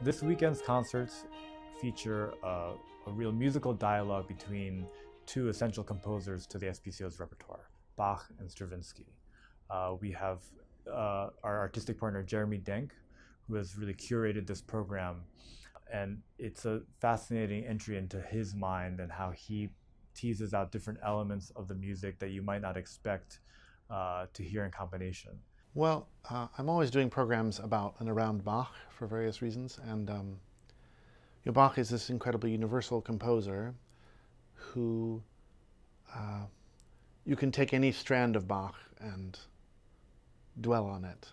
This weekend's concerts feature a real musical dialogue between two essential composers to the SPCO's repertoire, Bach and Stravinsky. We have our artistic partner, Jeremy Denk, who has really curated this program. And it's a fascinating entry into his mind and how he teases out different elements of the music that you might not expect to hear in combination. Well, I'm always doing programs about and around Bach for various reasons, and Bach is this incredibly universal composer who you can take any strand of Bach and dwell on it.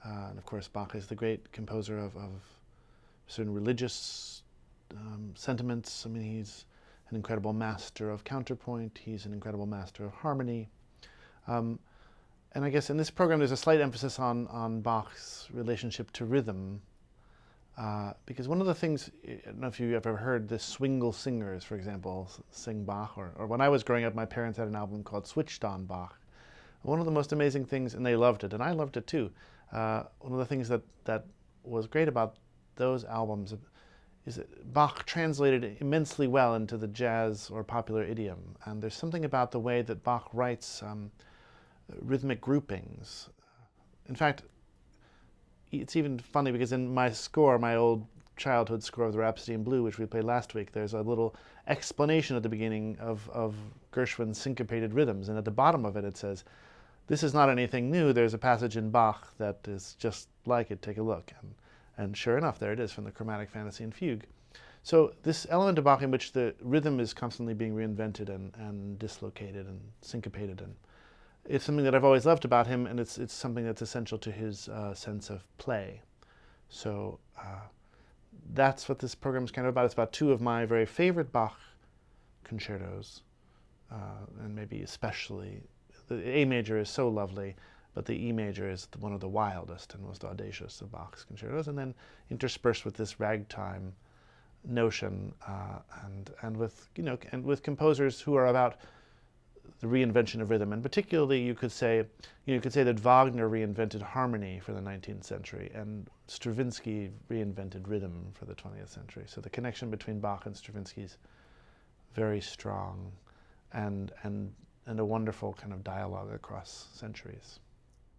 And of course, Bach is the great composer of certain religious sentiments. I mean, he's an incredible master of counterpoint. He's an incredible master of harmony. And I guess in this program there's a slight emphasis on Bach's relationship to rhythm, because one of the things, I don't know if you've ever heard the swingle singers, for example, sing Bach, or when I was growing up, my parents had an album called Switched on Bach. One of the most amazing things, and they loved it, and I loved it too, one of the things that was great about those albums is that Bach translated immensely well into the jazz or popular idiom, and there's something about the way that Bach writes rhythmic groupings. In fact, it's even funny because in my score, my old childhood score of the Rhapsody in Blue, which we played last week, there's a little explanation at the beginning of Gershwin's syncopated rhythms, and at the bottom of it, it says, "This is not anything new. There's a passage in Bach that is just like it. Take a look." And sure enough, there it is from the Chromatic Fantasy and Fugue. So this element of Bach in which the rhythm is constantly being reinvented and dislocated and syncopated, and it's something that I've always loved about him, and it's something that's essential to his sense of play. So that's what this program is kind of about. It's about two of my very favorite Bach concertos, and maybe especially the A major is so lovely, but the E major is one of the wildest and most audacious of Bach's concertos, and then interspersed with this ragtime notion, and with composers who are about the reinvention of rhythm, and particularly you could say that Wagner reinvented harmony for the 19th century, and Stravinsky reinvented rhythm for the 20th century. So the connection between Bach and Stravinsky is very strong, and a wonderful kind of dialogue across centuries.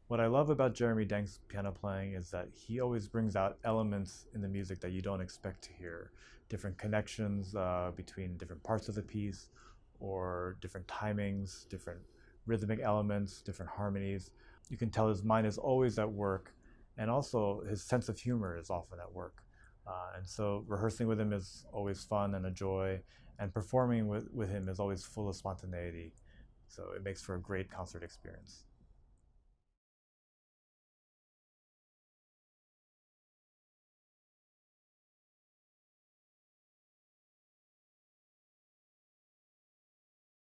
What I love about Jeremy Denk's piano playing is that he always brings out elements in the music that you don't expect to hear. Different connections between different parts of the piece, or different timings, different rhythmic elements, different harmonies. You can tell his mind is always at work, and also his sense of humor is often at work. And so rehearsing with him is always fun and a joy, and performing with him is always full of spontaneity. So it makes for a great concert experience.